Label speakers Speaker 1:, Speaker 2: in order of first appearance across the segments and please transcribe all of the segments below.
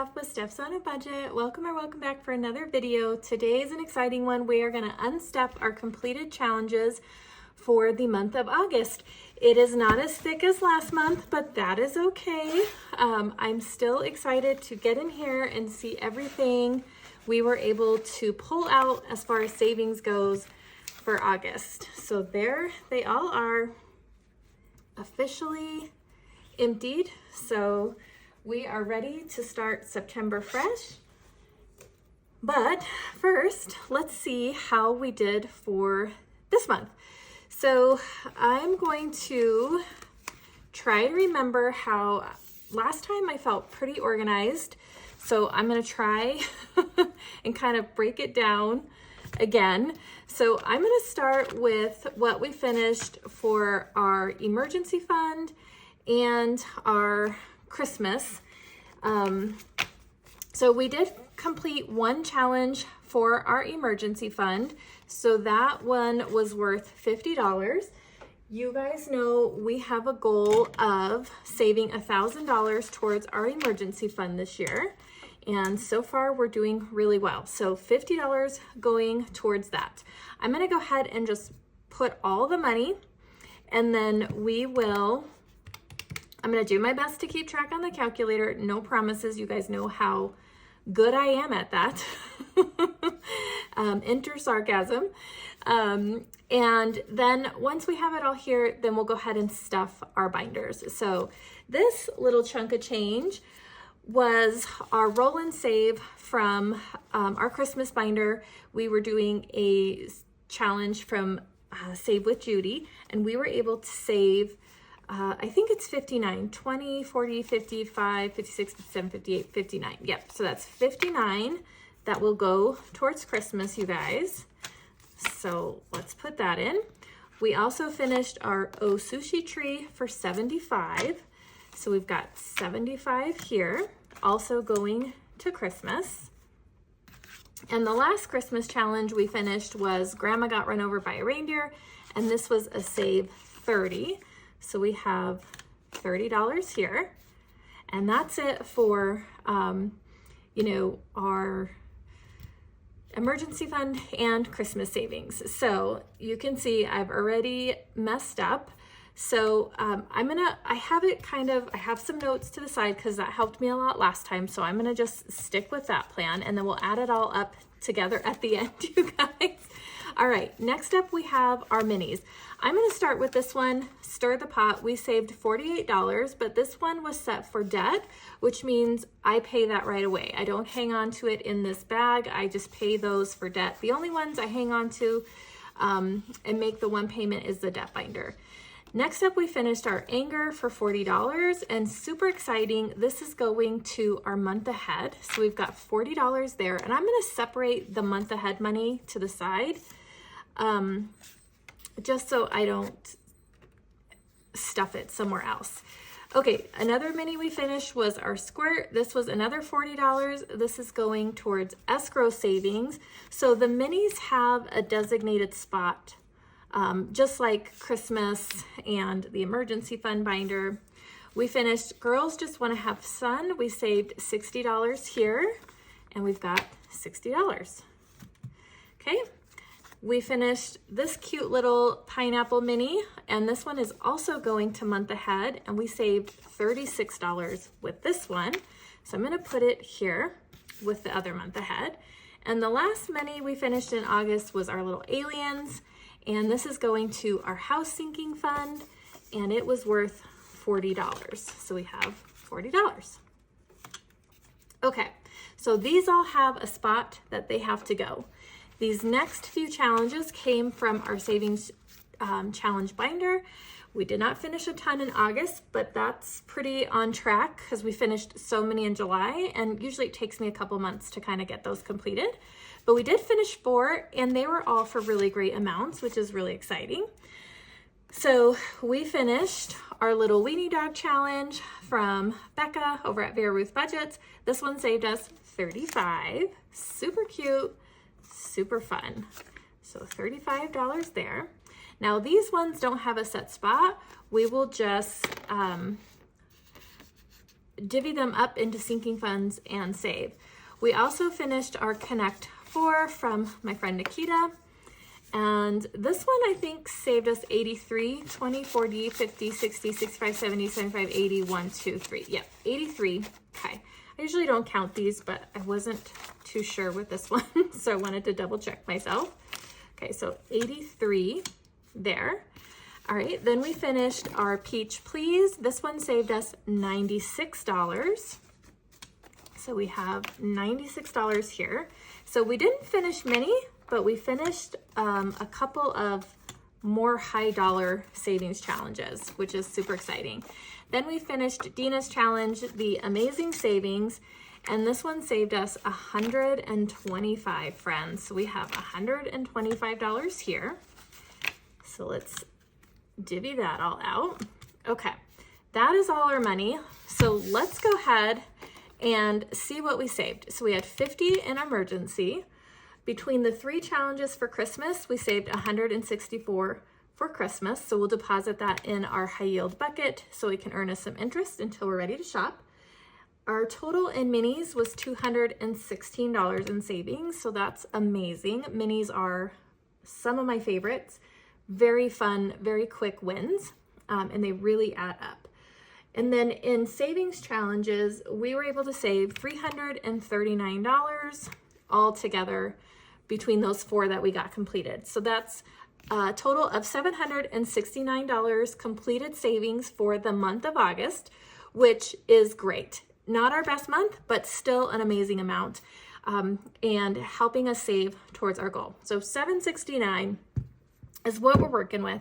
Speaker 1: Steph with Stefsonabudget. Welcome or welcome back for another video. Today is an exciting one. We are going to unstep our completed challenges for the month of August. It is not as thick as last month, but that is okay. I'm still excited to get in here and see everything we were able to pull out as far as savings goes for August. So there they all are, officially emptied. So we are ready to start September fresh. But first, let's see how we did for this month. So I'm going to try to remember how last time I felt pretty organized. So I'm going to try and kind of break it down again. So I'm going to start with what we finished for our emergency fund and our Christmas. So we did complete one challenge for our emergency fund. So that one was worth $50. You guys know we have a goal of saving $1,000 towards our emergency fund this year. And so far we're doing really well. So $50 going towards that. I'm going to go ahead and just put all the money, and then I'm going to do my best to keep track on the calculator. No promises. You guys know how good I am at that. Enter sarcasm. And then once we have it all here, then we'll go ahead and stuff our binders. So this little chunk of change was our roll and save from our Christmas binder. We were doing a challenge from Save with Judy, and we were able to save I think it's 59, 20, 40, 55, 56, 57, 58, 59. Yep, so that's 59 that will go towards Christmas, you guys. So let's put that in. We also finished our O Sushi tree for 75. So we've got 75 here, also going to Christmas. And the last Christmas challenge we finished was Grandma Got Run Over by a Reindeer, and this was a save 30. So we have $30 here, and that's it for, our emergency fund and Christmas savings. So you can see I've already messed up. So I have some notes to the side because that helped me a lot last time. So I'm gonna just stick with that plan, and then we'll add it all up together at the end, you guys. All right, next up we have our minis. I'm gonna start with this one, Stir the Pot. We saved $48, but this one was set for debt, which means I pay that right away. I don't hang on to it in this bag. I just pay those for debt. The only ones I hang on to and make the one payment is the debt binder. Next up, we finished our anger for $40, and super exciting, this is going to our month ahead. So we've got $40 there, and I'm gonna separate the month ahead money to the side, just so I don't stuff it somewhere else. Okay, another mini we finished was our squirt. This was another $40. This is going towards escrow savings. So the minis have a designated spot, just like Christmas and the emergency fund binder. We finished Girls Just Want to Have Fun. We saved $60 here, and we've got $60. Okay, we finished this cute little pineapple mini, and this one is also going to month ahead, and we saved $36 with this one. So I'm going to put it here with the other month ahead. And the last mini we finished in August was our little aliens. And this is going to our house sinking fund, and it was worth $40. So we have $40. Okay, so these all have a spot that they have to go. These next few challenges came from our savings challenge binder. We did not finish a ton in August, but that's pretty on track because we finished so many in July, and usually it takes me a couple months to kind of get those completed. But we did finish 4, and they were all for really great amounts, which is really exciting. So we finished our little weenie dog challenge from Becca over at Vera Ruth Budgets. This one saved us $35. Super cute, super fun. So $35 there. Now these ones don't have a set spot. We will just divvy them up into sinking funds and save. We also finished our Connect 4 from my friend Nikita. And this one I think saved us 83, 20, 40, 50, 60, 65, 70, 75, 80, 1, 2, 3. Yep, 83. Okay. I usually don't count these, but I wasn't too sure with this one, so I wanted to double check myself. Okay, so 83 there. All right, then we finished our Peach Please. This one saved us $96. So we have $96 here. So we didn't finish many, but we finished a couple of more high dollar savings challenges, which is super exciting. Then we finished Dina's challenge, the Amazing Savings, and this one saved us $125, friends. So we have $125 here. So let's divvy that all out. Okay, that is all our money. So let's go ahead and see what we saved. So we had 50 in emergency. Between the 3 challenges for Christmas, we saved $164 for Christmas. So we'll deposit that in our high yield bucket so we can earn us some interest until we're ready to shop. Our total in minis was $216 in savings. So that's amazing. Minis are some of my favorites. Very fun, very quick wins, and they really add up. And then in savings challenges, we were able to save $339 all together between those 4 that we got completed. So that's a total of $769 completed savings for the month of August, which is great. Not our best month, but still an amazing amount, and helping us save towards our goal. So $769 is what we're working with.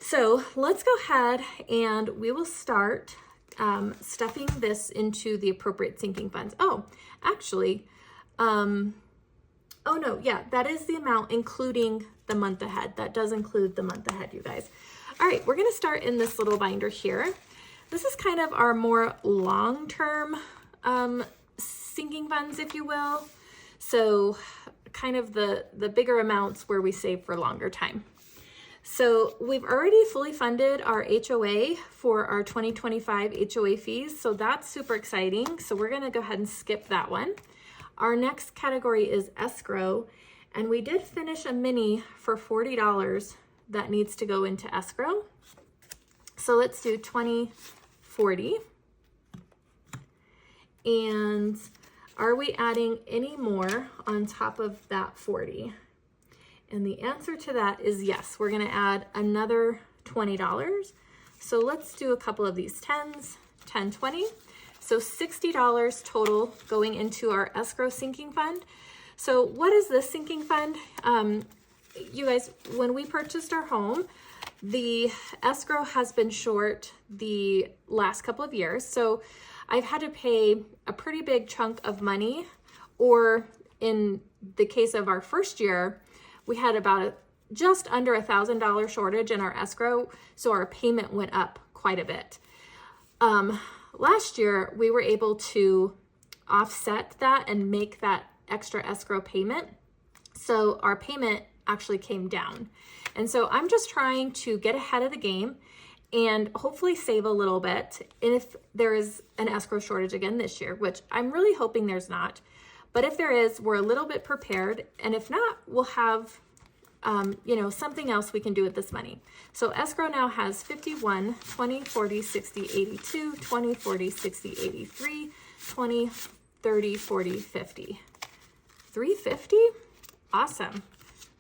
Speaker 1: So let's go ahead and we will start stuffing this into the appropriate sinking funds. Oh, actually, oh no, yeah, that is the amount including the month ahead. That does include the month ahead, you guys. All right, we're gonna start in this little binder here. This is kind of our more long-term sinking funds, if you will. So kind of the bigger amounts where we save for longer time. So we've already fully funded our HOA for our 2025 HOA fees. So that's super exciting. So we're gonna go ahead and skip that one. Our next category is escrow. And we did finish a mini for $40 that needs to go into escrow. So let's do 2040. And are we adding any more on top of that 40? And the answer to that is yes. We're gonna add another $20. So let's do a couple of these 10s, 10, 20. So $60 total going into our escrow sinking fund. So what is this sinking fund? You guys, when we purchased our home, the escrow has been short the last couple of years. So I've had to pay a pretty big chunk of money, or in the case of our first year, we had about just under $1,000 shortage in our escrow. So our payment went up quite a bit. Last year, we were able to offset that and make that extra escrow payment. So our payment actually came down. And so I'm just trying to get ahead of the game and hopefully save a little bit. And if there is an escrow shortage again this year, which I'm really hoping there's not, but if there is, we're a little bit prepared. And if not, we'll have something else we can do with this money. So escrow now has 51, 20, 40, 60, 82, 20, 40, 60, 83, 20, 30, 40, 50. 350? Awesome.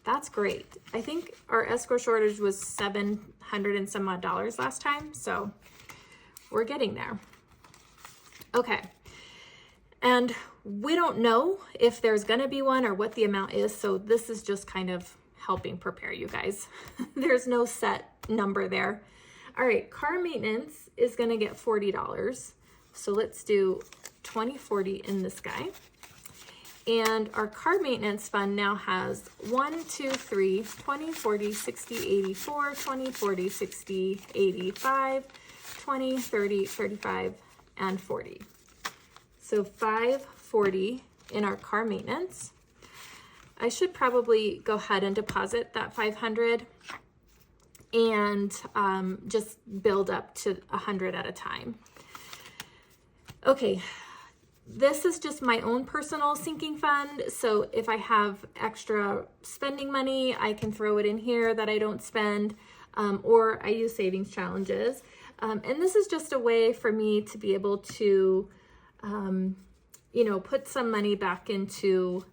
Speaker 1: That's great. I think our escrow shortage was $700 and some odd last time. So we're getting there. Okay. And we don't know if there's going to be one or what the amount is. So this is just kind of helping prepare you guys. There's no set number there. All right. Car maintenance is going to get $40. So let's do 2040 in this guy. And our car maintenance fund now has 1, 2, 3, 20, 40, 60, 84, 20, 40, 60, 85, 20, 30, 35, and 40. So 540 in our car maintenance. I should probably go ahead and deposit that 500 and just build up to 100 at a time. Okay, this is just my own personal sinking fund. So if I have extra spending money, I can throw it in here that I don't spend, or I use savings challenges. And this is just a way for me to be able to, you know, put some money back into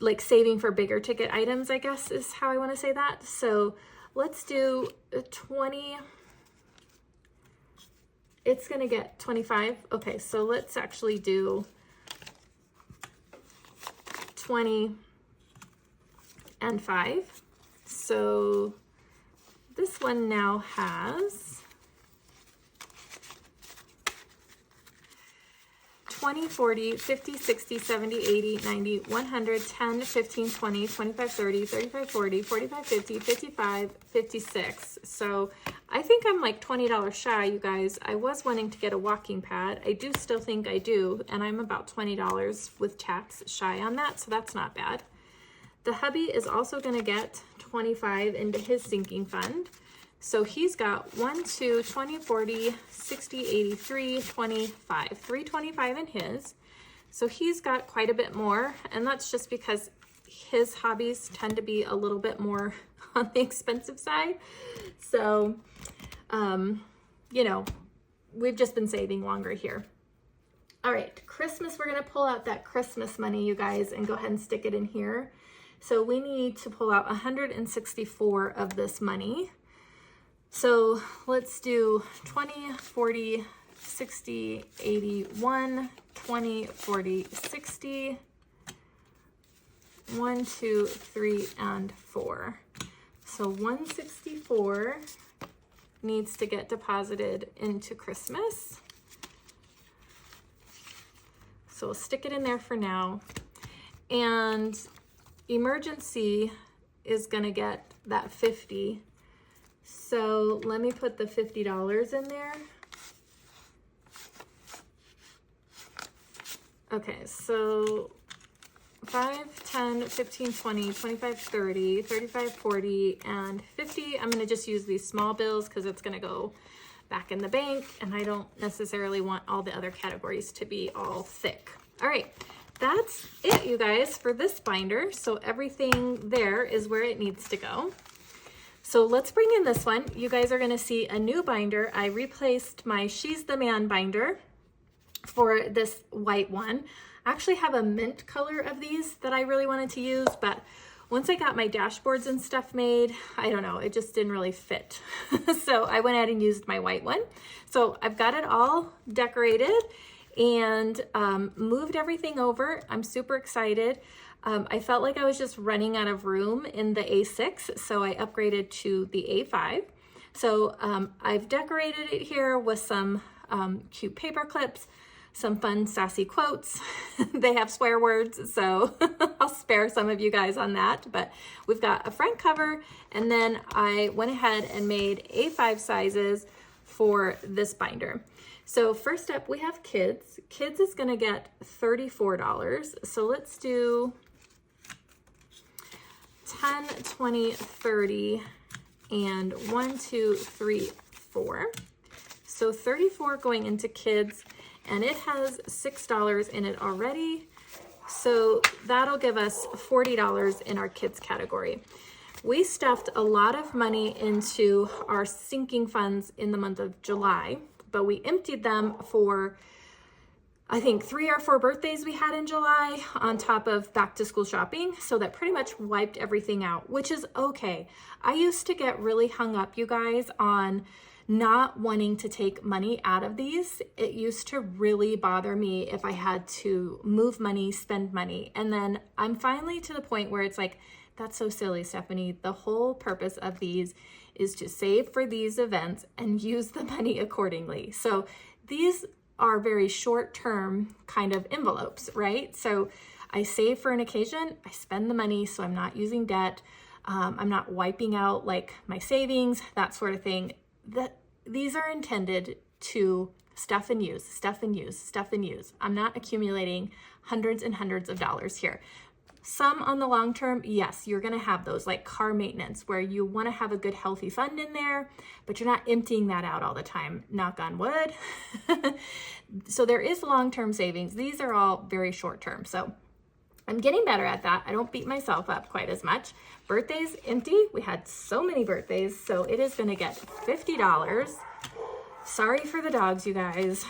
Speaker 1: like saving for bigger ticket items, I guess is how I want to say that. So let's do 20. It's going to get 25. Okay, so let's actually do 20 and 5. So this one now has 20, 40, 50, 60, 70, 80, 90, 100, 10, 15, 20, 25, 30, 35, 40, 45, 50, 55, 56. So I think I'm like $20 shy, you guys. I was wanting to get a walking pad. I do still think I do, and I'm about $20 with tax shy on that, so that's not bad. The hubby is also going to get 25 into his sinking fund. So he's got 1, 2, 20, 40, 60, 83, 25, 325 in his. So he's got quite a bit more, and that's just because his hobbies tend to be a little bit more on the expensive side. So, you know, we've just been saving longer here. All right, Christmas, we're gonna pull out that Christmas money, you guys, and go ahead and stick it in here. So we need to pull out 164 of this money. So let's do 20, 40, 60, 81, 20, 40, 60, 1, 2, 3, and 4. So 164 needs to get deposited into Christmas. So we'll stick it in there for now. And emergency is gonna get that 50. So let me put the $50 in there. Okay, so 5, 10, 15, 20, 25, 30, 35, 40, and 50. I'm going to just use these small bills because it's going to go back in the bank, and I don't necessarily want all the other categories to be all thick. All right, that's it, you guys, for this binder. So everything there is where it needs to go. So let's bring in this one. You guys are going to see a new binder. I replaced my She's the Man binder for this white one. I actually have a mint color of these that I really wanted to use, but once I got my dashboards and stuff made, I don't know, it just didn't really fit. So I went ahead and used my white one. So I've got it all decorated and moved everything over. I'm super excited. I felt like I was just running out of room in the A6, so I upgraded to the A5. So I've decorated it here with some cute paper clips, some fun sassy quotes. They have swear words, so I'll spare some of you guys on that. But we've got a front cover, and then I went ahead and made A5 sizes for this binder. So first up, we have kids. Kids is gonna get $34. So let's do 10, 20, 30, and 1, 2, 3, 4. So 34 going into kids, and it has $6 in it already. So that'll give us $40 in our kids category. We stuffed a lot of money into our sinking funds in the month of July, but we emptied them for, I think, 3 or 4 birthdays we had in July on top of back to school shopping. So that pretty much wiped everything out, which is okay. I used to get really hung up, you guys, on not wanting to take money out of these. It used to really bother me if I had to move money, spend money. And then I'm finally to the point where it's like, that's so silly, Stephanie. The whole purpose of these is to save for these events and use the money accordingly. So these are very short-term kind of envelopes, right? So I save for an occasion, I spend the money, so I'm not using debt. I'm not wiping out like my savings, that sort of thing. These are intended to stuff and use, stuff and use, stuff and use. I'm not accumulating hundreds and hundreds of dollars here. Some on the long term, yes, you're gonna have those, like car maintenance, where you wanna have a good healthy fund in there, but you're not emptying that out all the time, knock on wood. So there is long-term savings. These are all very short-term. So I'm getting better at that. I don't beat myself up quite as much. Birthdays, empty. We had so many birthdays, so it is gonna get $50. Sorry for the dogs, you guys.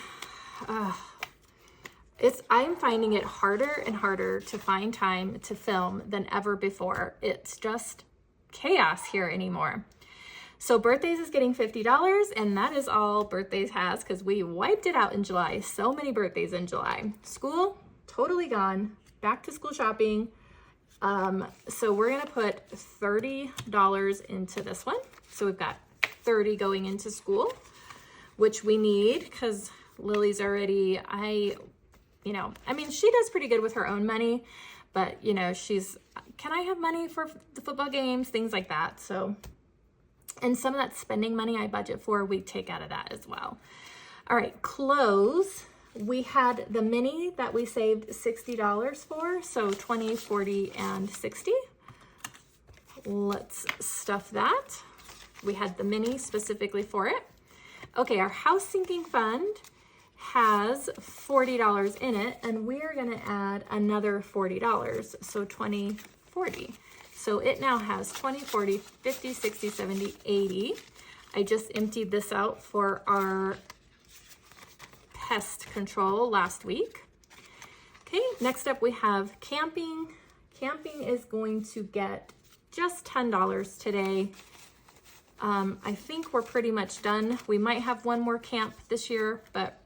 Speaker 1: I'm finding it harder and harder to find time to film than ever before. It's just chaos here anymore. So birthdays is getting $50, and that is all birthdays has because we wiped it out in July. So many birthdays in July. School, totally gone. Back to school shopping. So we're gonna put $30 into this one. So we've got 30 going into school, which we need because Lily's already, I mean, she does pretty good with her own money, but can I have money for the football games, things like that. So, and some of that spending money I budget for, we take out of that as well. All right, clothes. We had the mini that we saved $60 for, so 20, 40, and 60. Let's stuff that. We had the mini specifically for it. Okay, our house sinking fund has $40 in it, and we're gonna add another $40, so 20, 40. So it now has 20, 40, 50, 60, 70, 80. I just emptied this out for our pest control last week. Okay, next up we have camping. Camping is going to get just $10 today. I think we're pretty much done. We might have one more camp this year, but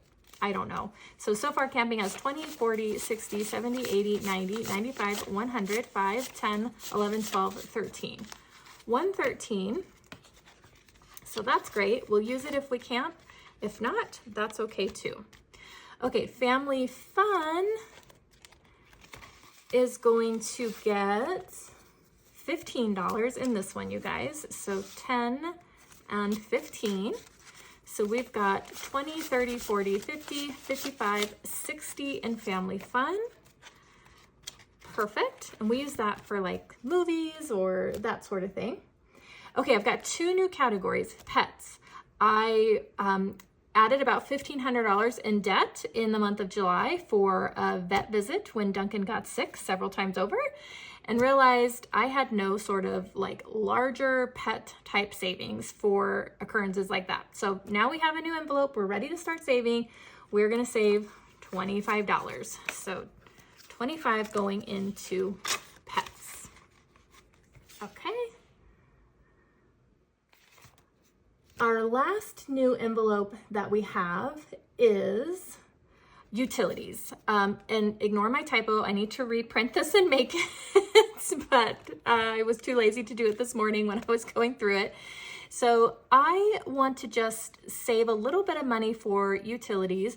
Speaker 1: I don't know. So far camping has 20, 40, 60, 70, 80, 90, 95, 100, 5, 10, 11, 12, 13. 113. So that's great. We'll use it if we camp. If not, that's okay too. Okay, family fun is going to get $15 in this one, you guys. So 10 and 15. So we've got 20, 30, 40, 50, 55, 60 in family fun. Perfect. And we use that for like movies or that sort of thing. Okay, I've got two new categories. Pets. I added about $1,500 in debt in the month of July for a vet visit when Duncan got sick several times over, and realized I had no sort of like larger pet type savings for occurrences like that. So now we have a new envelope. We're ready to start saving. We're gonna save $25. So 25 going into pets. Okay. Our last new envelope that we have is utilities. And ignore my typo. I need to reprint this and make it, but I was too lazy to do it this morning when I was going through it. So I want to just save a little bit of money for utilities.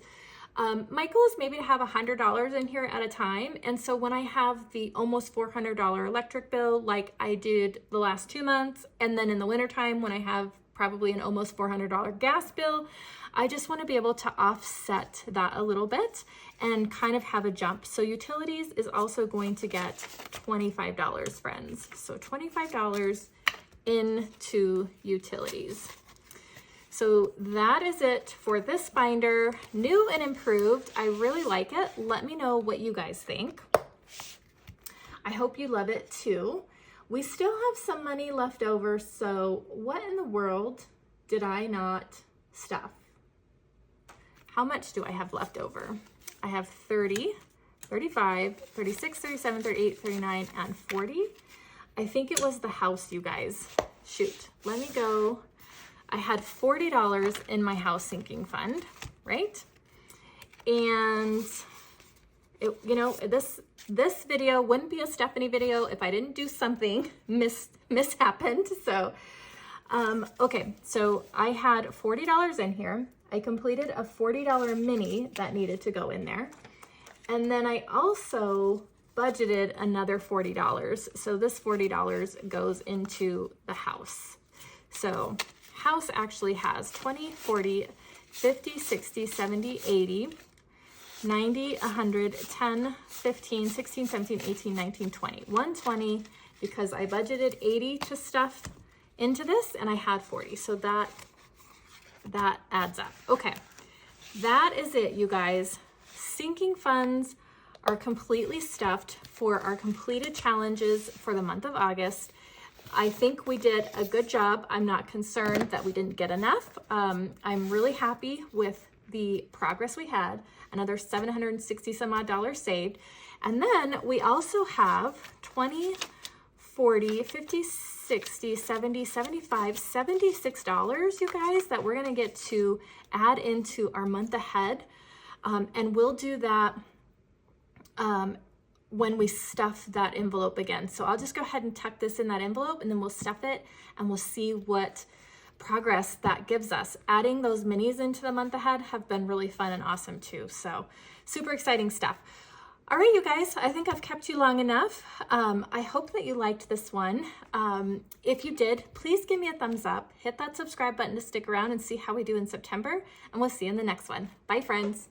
Speaker 1: My goal is maybe to have $100 in here at a time. And so when I have the almost $400 electric bill, like I did the last 2 months, and then in the wintertime when I have probably an almost $400 gas bill, I just want to be able to offset that a little bit and kind of have a jump. So utilities is also going to get $25, friends. So $25 into utilities. So that is it for this binder. New and improved. I really like it. Let me know what you guys think. I hope you love it too. We still have some money left over, so what in the world did I not stuff? How much do I have left over? I have 30, 35, 36, 37, 38, 39, and 40. I think it was the house, you guys. Shoot, let me go. I had $40 in my house sinking fund, right? And this video wouldn't be a Stephanie video if I didn't do something mishappened. So, okay, so I had $40 in here. I completed a $40 mini that needed to go in there. And then I also budgeted another $40. So this $40 goes into the house. So house actually has 20, 40, 50, 60, 70, 80. 90, 100, 10, 15, 16, 17, 18, 19, 20. 120 because I budgeted 80 to stuff into this and I had 40. So that adds up. Okay, that is it, you guys. Sinking funds are completely stuffed for our completed challenges for the month of August. I think we did a good job. I'm not concerned that we didn't get enough. I'm really happy with the progress we had. Another $760 some odd saved. And then we also have 20, 40, 50, 60, 70, 75, $76, you guys, that we're gonna get to add into our month ahead. And we'll do that when we stuff that envelope again. So I'll just go ahead and tuck this in that envelope and then we'll stuff it and we'll see what progress that gives us. Adding those minis into the month ahead have been really fun and awesome too. So super exciting stuff. All right, you guys, I think I've kept you long enough. I hope that you liked this one. If you did, please give me a thumbs up, hit that subscribe button to stick around and see how we do in September, and we'll see you in the next one. Bye, friends.